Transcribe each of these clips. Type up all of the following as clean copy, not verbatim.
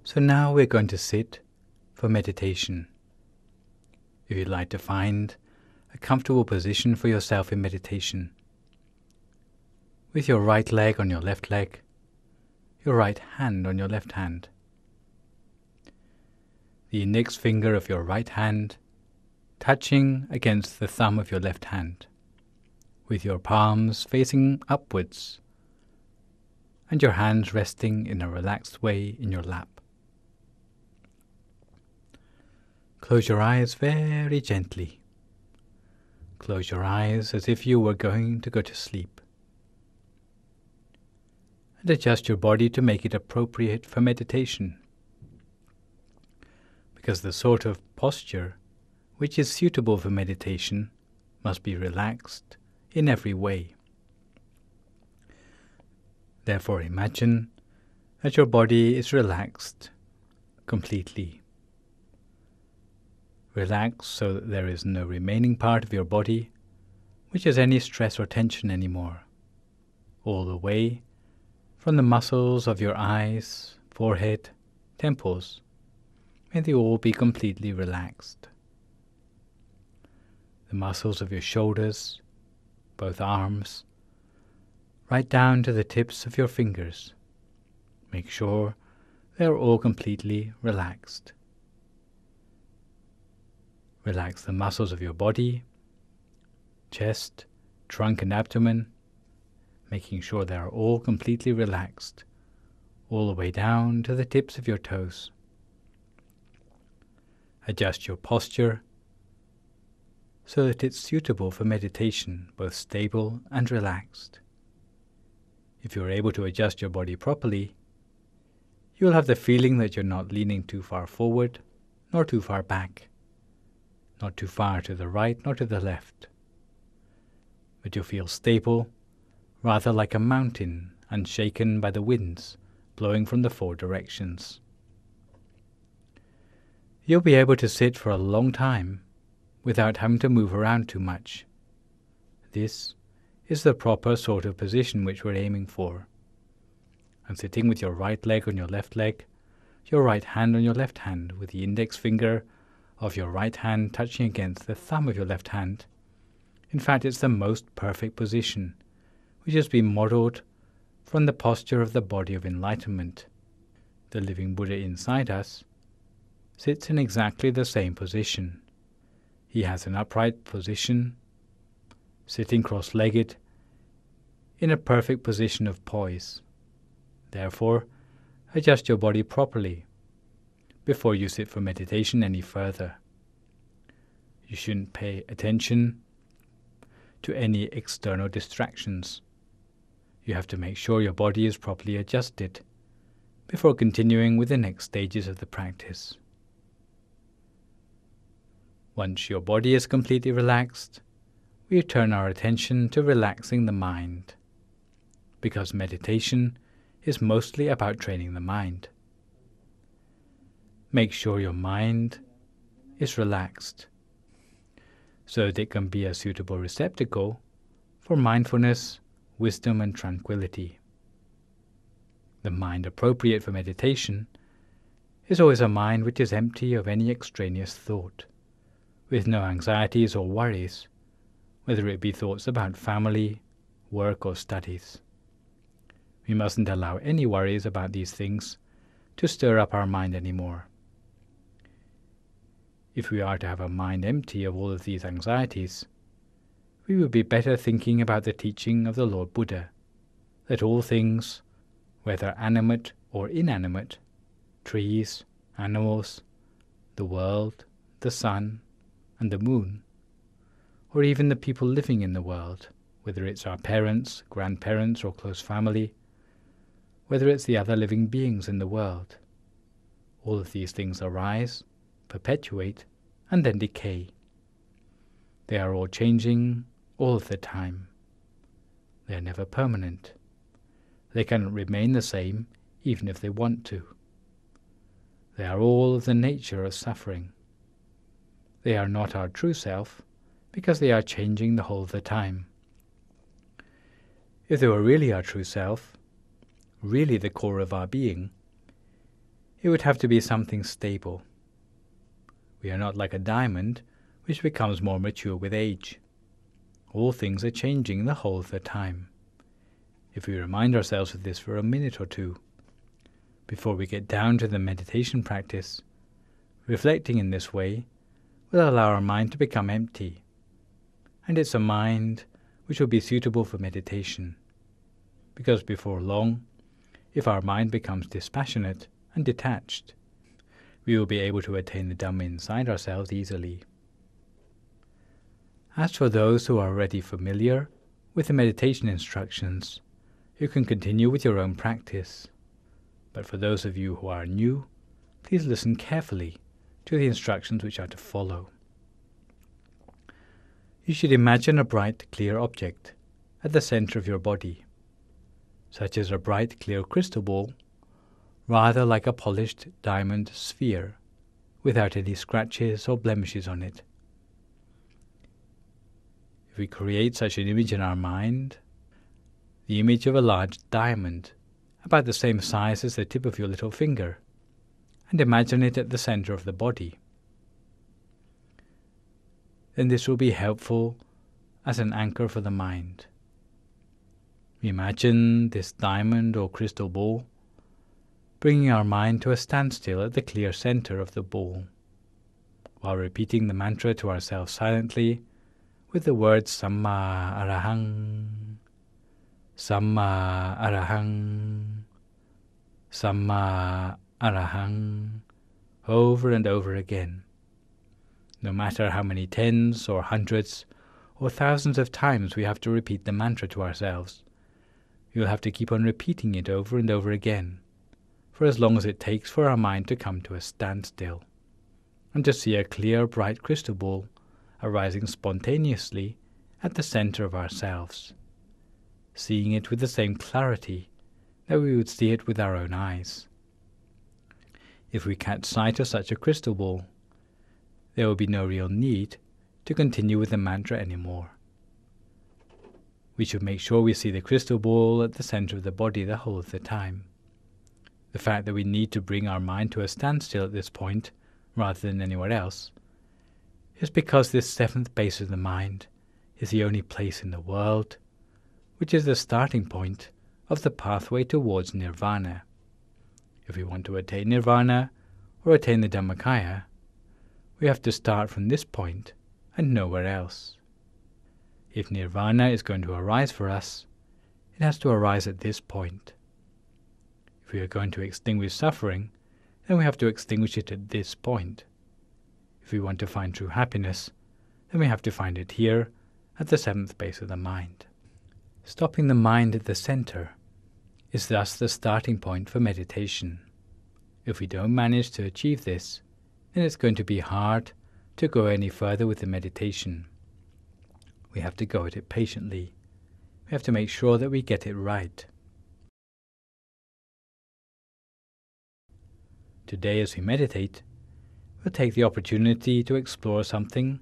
So now we're going to sit for meditation. If you'd like to find a comfortable position for yourself in meditation, with your right leg on your left leg, your right hand on your left hand, the index finger of your right hand touching against the thumb of your left hand, with your palms facing upwards and your hands resting in a relaxed way in your lap. Close your eyes very gently. Close your eyes as if you were going to go to sleep. And adjust your body to make it appropriate for meditation. Because the sort of posture which is suitable for meditation must be relaxed in every way. Therefore, imagine that your body is relaxed completely. Relax so that there is no remaining part of your body which has any stress or tension anymore, all the way from the muscles of your eyes, forehead, temples. May they all be completely relaxed. The muscles of your shoulders, both arms, right down to the tips of your fingers. Make sure they are all completely relaxed. Relax the muscles of your body, chest, trunk and abdomen, making sure they are all completely relaxed, all the way down to the tips of your toes. Adjust your posture so that it's suitable for meditation, both stable and relaxed. If you're able to adjust your body properly, you'll have the feeling that you're not leaning too far forward, nor too far back, not too far to the right nor to the left, but you'll feel stable, rather like a mountain unshaken by the winds blowing from the four directions. You'll be able to sit for a long time without having to move around too much. This is the proper sort of position which we're aiming for. And sitting with your right leg on your left leg, your right hand on your left hand, with the index finger of your right hand touching against the thumb of your left hand. In fact, it's the most perfect position, which has been modeled from the posture of the body of enlightenment. The living Buddha inside us sits in exactly the same position. He has an upright position, sitting cross-legged, in a perfect position of poise. Therefore, adjust your body properly before you sit for meditation any further. You shouldn't pay attention to any external distractions. You have to make sure your body is properly adjusted before continuing with the next stages of the practice. Once your body is completely relaxed, we turn our attention to relaxing the mind, because meditation is mostly about training the mind. Make sure your mind is relaxed so that it can be a suitable receptacle for mindfulness, wisdom and tranquility. The mind appropriate for meditation is always a mind which is empty of any extraneous thought, with no anxieties or worries, whether it be thoughts about family, work or studies. We mustn't allow any worries about these things to stir up our mind anymore. If we are to have a mind empty of all of these anxieties, we would be better thinking about the teaching of the Lord Buddha, that all things, whether animate or inanimate, trees, animals, the world, the sun, and the moon, or even the people living in the world, whether it's our parents, grandparents, or close family, whether it's the other living beings in the world, all of these things arise, perpetuate, and then decay. They are all changing all of the time. They are never permanent. They cannot remain the same even if they want to. They are all of the nature of suffering. They are not our true self because they are changing the whole of the time. If they were really our true self, really the core of our being, It would have to be something stable. We are not like a diamond, which becomes more mature with age. All things are changing the whole of the time. If we remind ourselves of this for a minute or two, before we get down to the meditation practice, reflecting in this way will allow our mind to become empty, and it's a mind which will be suitable for meditation, because before long, if our mind becomes dispassionate and detached, we will be able to attain the Dhamma inside ourselves easily. As for those who are already familiar with the meditation instructions, you can continue with your own practice. But for those of you who are new, please listen carefully to the instructions which are to follow. You should imagine a bright, clear object at the center of your body, such as a bright, clear crystal ball, rather like a polished diamond sphere, without any scratches or blemishes on it. If we create such an image in our mind, the image of a large diamond, about the same size as the tip of your little finger, and imagine it at the center of the body, then this will be helpful as an anchor for the mind. Imagine this diamond or crystal ball bringing our mind to a standstill at the clear center of the ball, while repeating the mantra to ourselves silently with the words Samma Arahang, Samma Arahang, Samma Arahang, over and over again. No matter how many tens or hundreds or thousands of times we have to repeat the mantra to ourselves, we will have to keep on repeating it over and over again, for as long as it takes for our mind to come to a standstill, and to see a clear, bright crystal ball arising spontaneously at the center of ourselves, seeing it with the same clarity that we would see it with our own eyes. If we catch sight of such a crystal ball, there will be no real need to continue with the mantra anymore. We should make sure we see the crystal ball at the center of the body the whole of the time. The fact that we need to bring our mind to a standstill at this point, rather than anywhere else, is because this seventh base of the mind is the only place in the world which is the starting point of the pathway towards Nirvana. If we want to attain Nirvana or attain the Dhammakaya, we have to start from this point and nowhere else. If Nirvana is going to arise for us, it has to arise at this point. If we are going to extinguish suffering, then we have to extinguish it at this point. If we want to find true happiness, then we have to find it here at the seventh base of the mind. Stopping the mind at the center is thus the starting point for meditation. If we don't manage to achieve this, then it's going to be hard to go any further with the meditation. We have to go at it patiently. We have to make sure that we get it right. Today, as we meditate, we'll take the opportunity to explore something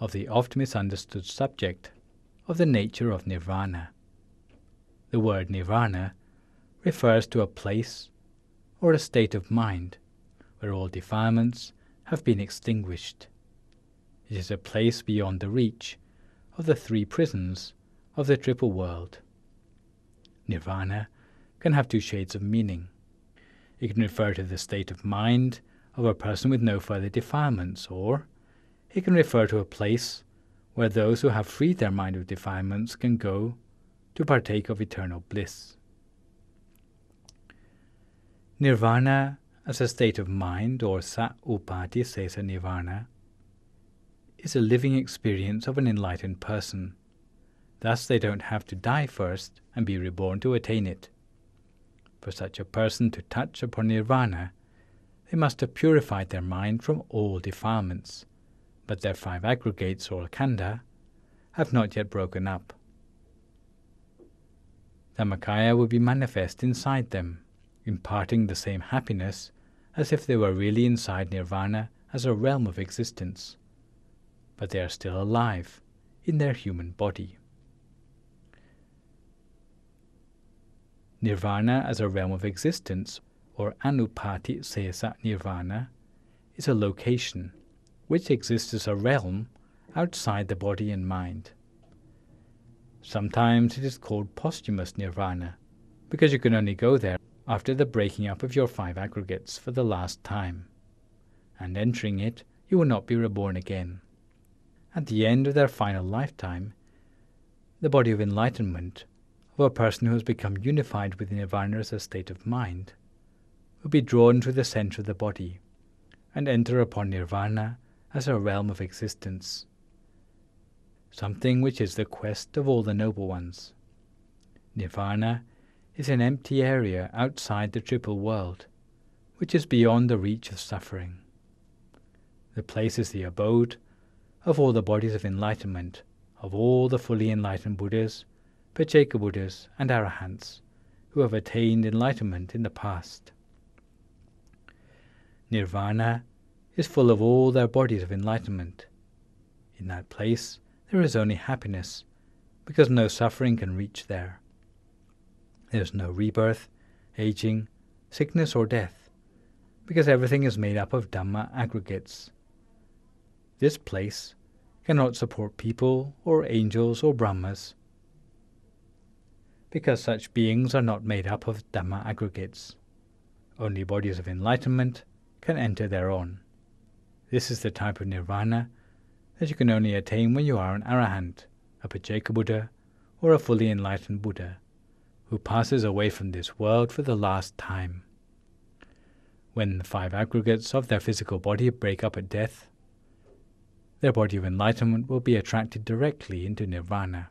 of the oft misunderstood subject of the nature of Nirvana. The word Nirvana refers to a place or a state of mind where all defilements have been extinguished. It is a place beyond the reach of the three prisons of the triple world. Nirvana can have two shades of meaning. It can refer to the state of mind of a person with no further defilements, or it can refer to a place where those who have freed their mind of defilements can go to partake of eternal bliss. Nirvana as a state of mind, or sa-upati-sesa nirvana, is a living experience of an enlightened person. Thus they don't have to die first and be reborn to attain it. For such a person to touch upon nirvana, they must have purified their mind from all defilements, but their five aggregates, or khandha, have not yet broken up. Dhammakaya will be manifest inside them, imparting the same happiness as if they were really inside nirvana as a realm of existence, but they are still alive in their human body. Nirvana as a realm of existence or Anupati Sesa Nirvana, is a location which exists as a realm outside the body and mind. Sometimes it is called posthumous Nirvana, because you can only go there after the breaking up of your 5 aggregates for the last time, and entering it you will not be reborn again. At the end of their final lifetime, the body of enlightenment of a person who has become unified with Nirvana as a state of mind will be drawn to the center of the body and enter upon Nirvana as a realm of existence, something which is the quest of all the noble ones. Nirvana is an empty area outside the triple world, which is beyond the reach of suffering. The place is the abode of all the bodies of enlightenment, of all the fully enlightened Buddhas, Pacceka Buddhas, and Arahants who have attained enlightenment in the past. Nirvana is full of all their bodies of enlightenment. In that place there is only happiness, because no suffering can reach there. There is no rebirth, aging, sickness or death, because everything is made up of Dhamma aggregates. This place cannot support people or angels or Brahmas, because such beings are not made up of Dhamma aggregates. Only bodies of enlightenment can enter thereon. This is the type of Nirvana that you can only attain when you are an Arahant, a Pacceka Buddha, or a fully enlightened Buddha, who passes away from this world for the last time. When the 5 aggregates of their physical body break up at death, their body of enlightenment will be attracted directly into Nirvana.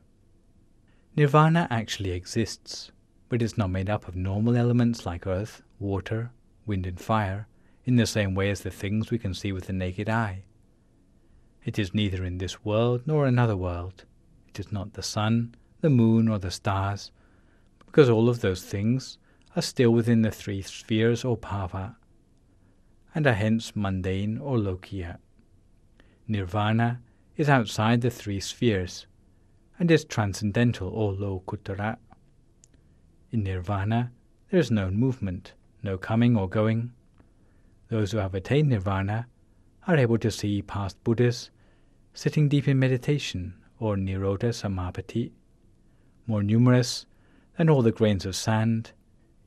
Nirvana actually exists, but is not made up of normal elements like earth, water, wind and fire, in the same way as the things we can see with the naked eye. It is neither in this world nor another world. It is not the sun, the moon, or the stars, because all of those things are still within the 3 spheres or bhava, and are hence mundane or lokiya. Nirvana is outside the 3 spheres, and is transcendental or lokuttara. In Nirvana there is no movement, no coming or going. Those who have attained Nirvana are able to see past Buddhas sitting deep in meditation or Nirodha Samapati, more numerous than all the grains of sand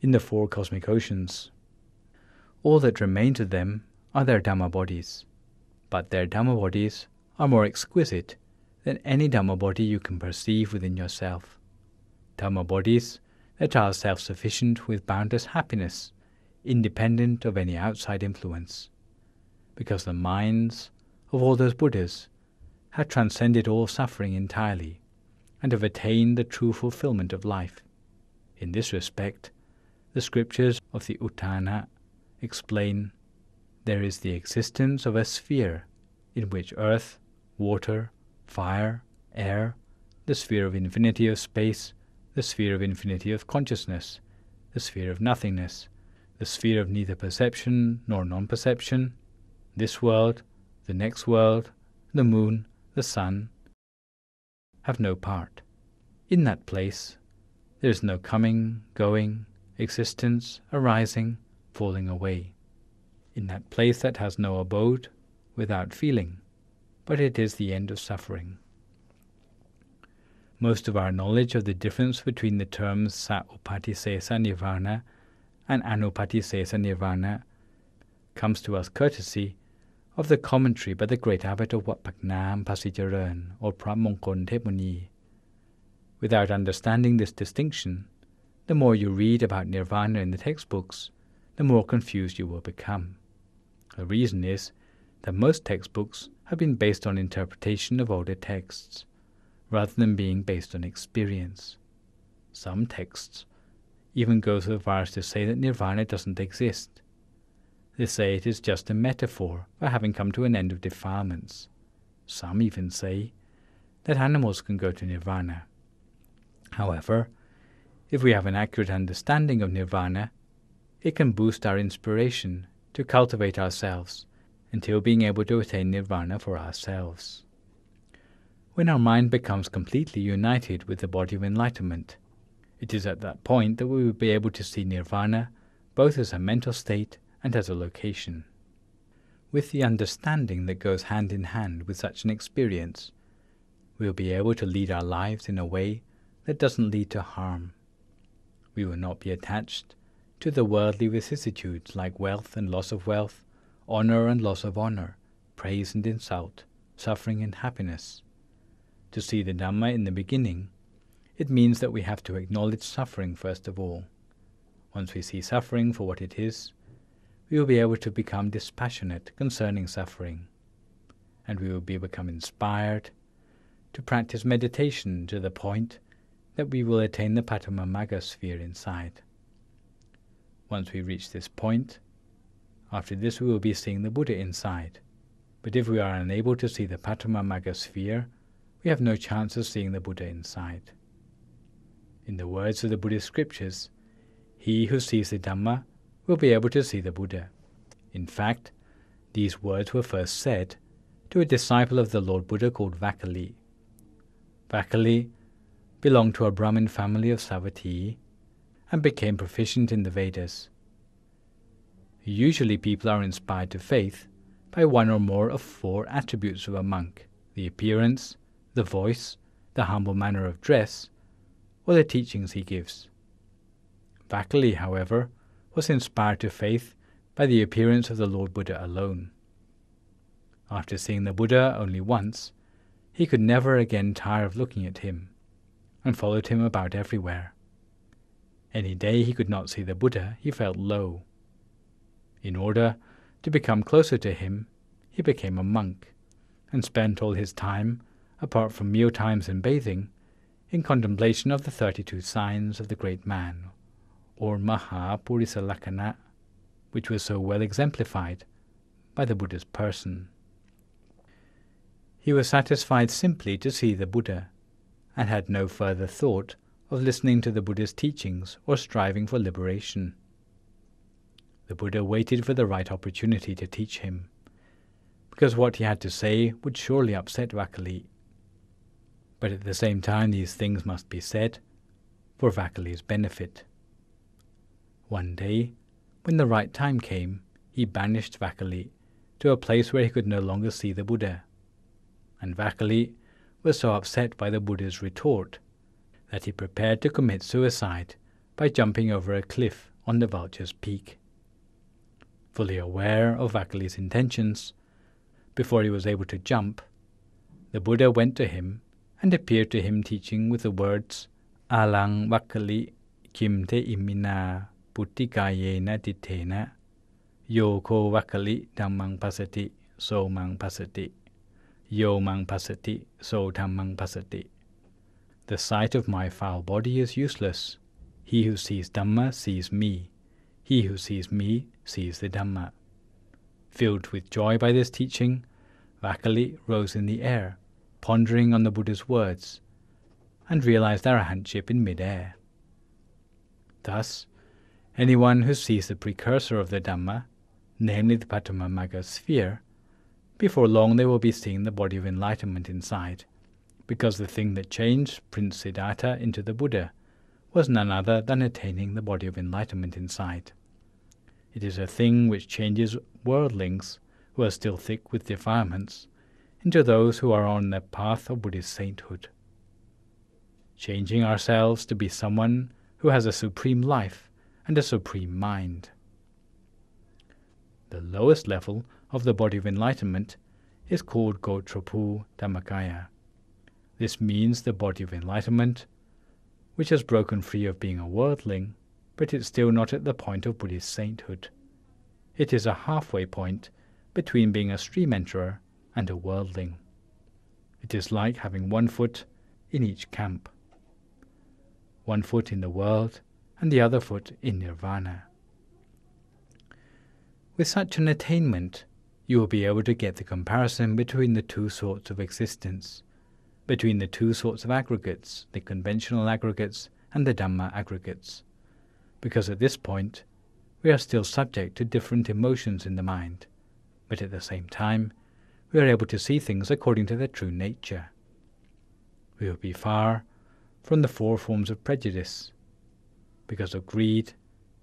in the 4 cosmic oceans. All that remain to them are their Dhamma bodies, but their Dhamma bodies are more exquisite than any Dhamma body you can perceive within yourself. Dhamma bodies that are self-sufficient with boundless happiness, independent of any outside influence, because the minds of all those Buddhas have transcended all suffering entirely and have attained the true fulfillment of life. In this respect, the scriptures of the Uttana explain there is the existence of a sphere in which earth, water, fire, air, the sphere of infinity of space, the sphere of infinity of consciousness, the sphere of nothingness, the sphere of neither perception nor non-perception, this world, the next world, the moon, the sun, have no part. In that place, there is no coming, going, existence, arising, falling away. In that place that has no abode, without feeling, but it is the end of suffering. Most of our knowledge of the difference between the terms Sa-upatisesa Nirvana and Anupatisesa Nirvana comes to us courtesy of the commentary by the great abbot of Wat Pak Nam Pasijaran, or Pramongkon Tepmuni. Without understanding this distinction, the more you read about Nirvana in the textbooks, the more confused you will become. The reason is that most textbooks have been based on interpretation of older texts, rather than being based on experience. Some texts even go so far as to say that Nirvana doesn't exist. They say it is just a metaphor for having come to an end of defilements. Some even say that animals can go to Nirvana. However, if we have an accurate understanding of Nirvana, it can boost our inspiration to cultivate ourselves until being able to attain Nirvana for ourselves. When our mind becomes completely united with the body of enlightenment, it is at that point that we will be able to see Nirvana both as a mental state and as a location. With the understanding that goes hand in hand with such an experience, we will be able to lead our lives in a way that doesn't lead to harm. We will not be attached to the worldly vicissitudes like wealth and loss of wealth, honor and loss of honor, praise and insult, suffering and happiness. To see the Dhamma in the beginning, it means that we have to acknowledge suffering first of all. Once we see suffering for what it is, we will be able to become dispassionate concerning suffering, and we will become inspired to practice meditation to the point that we will attain the Patamamagga sphere inside. Once we reach this point, after this we will be seeing the Buddha inside. But if we are unable to see the Patamamagga sphere, we have no chance of seeing the Buddha inside. In the words of the Buddhist scriptures, he who sees the Dhamma will be able to see the Buddha. In fact, these words were first said to a disciple of the Lord Buddha called Vakali. Vakali belonged to a Brahmin family of Savatthi and became proficient in the Vedas. Usually people are inspired to faith by one or more of 4 attributes of a monk: the appearance, the voice, the humble manner of dress, or the teachings he gives. Vakali, however, was inspired to faith by the appearance of the Lord Buddha alone. After seeing the Buddha only once, he could never again tire of looking at him, and followed him about everywhere. Any day he could not see the Buddha, he felt low. In order to become closer to him, he became a monk, and spent all his time, apart from meal times and bathing, in contemplation of the 32 signs of the great man, or Maha Purisa Lakkhana, which was so well exemplified by the Buddha's person. He was satisfied simply to see the Buddha, and had no further thought of listening to the Buddha's teachings or striving for liberation. The Buddha waited for the right opportunity to teach him, because what he had to say would surely upset Vakali. But at the same time these things must be said for Vakali's benefit. One day, when the right time came, he banished Vakali to a place where he could no longer see the Buddha. And Vakali was so upset by the Buddha's retort that he prepared to commit suicide by jumping over a cliff on the Vulture's Peak. Fully aware of Vakali's intentions, before he was able to jump, the Buddha went to him and appeared to him teaching with the words, Alang Vakali kim te imina puttikayena dittena yoko Vakali dhammang pasati so mang pasati yo mang pasati so dhammang pasati. The sight of my foul body is useless. He who sees Dhamma sees me. He who sees me sees the Dhamma. Filled with joy by this teaching, Vakali rose in the air, pondering on the Buddha's words, and realized arahantship in mid-air. Thus, anyone who sees the precursor of the Dhamma, namely the Patamamagga sphere, before long they will be seeing the body of enlightenment inside, because the thing that changed Prince Siddhartha into the Buddha was none other than attaining the body of enlightenment inside. It is a thing which changes worldlings who are still thick with defilements into those who are on the path of Buddhist sainthood. Changing ourselves to be someone who has a supreme life and a supreme mind. The lowest level of the body of enlightenment is called Gotrapu Dhammakaya. This means the body of enlightenment, which has broken free of being a worldling, but it's still not at the point of Buddhist sainthood. It is a halfway point between being a stream enterer and a worldling. It is like having one foot in each camp. One foot in the world and the other foot in Nirvana. With such an attainment, you will be able to get the comparison between the 2 sorts of existence, between the 2 sorts of aggregates, the conventional aggregates and the Dhamma aggregates, because at this point we are still subject to different emotions in the mind, but at the same time we are able to see things according to their true nature. We will be far from the 4 forms of prejudice, because of greed,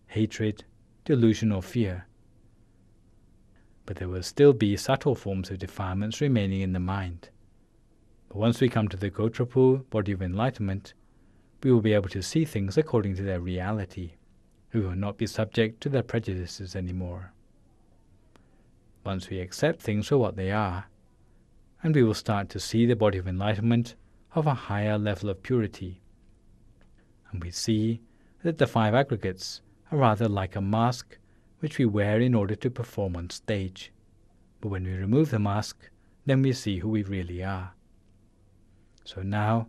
hatred, delusion, or fear. But there will still be subtle forms of defilements remaining in the mind. But once we come to the Gotrapu, body of enlightenment, we will be able to see things according to their reality. We will not be subject to their prejudices anymore. Once we accept things for what they are, and we will start to see the body of enlightenment of a higher level of purity. And we see that the five aggregates are rather like a mask which we wear in order to perform on stage. But when we remove the mask, then we see who we really are. So now,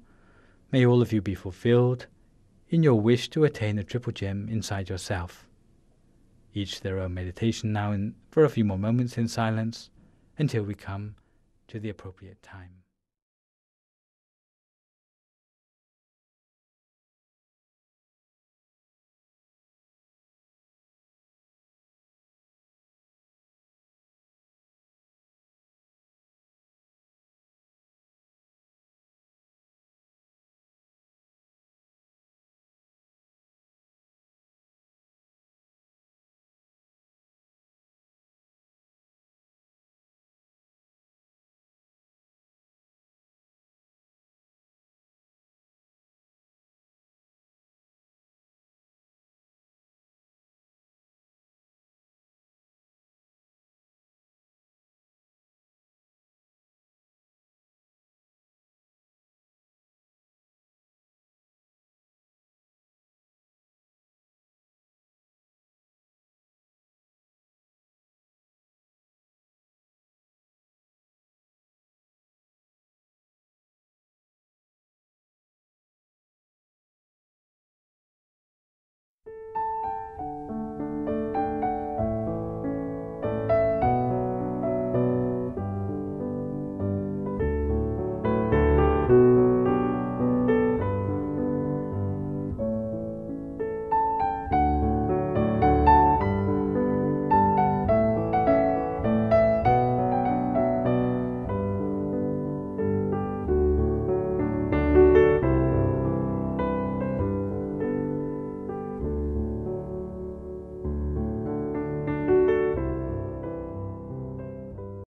may all of you be fulfilled in your wish to attain the triple gem inside yourself. Each their own meditation now for a few more moments in silence until we come to the appropriate time.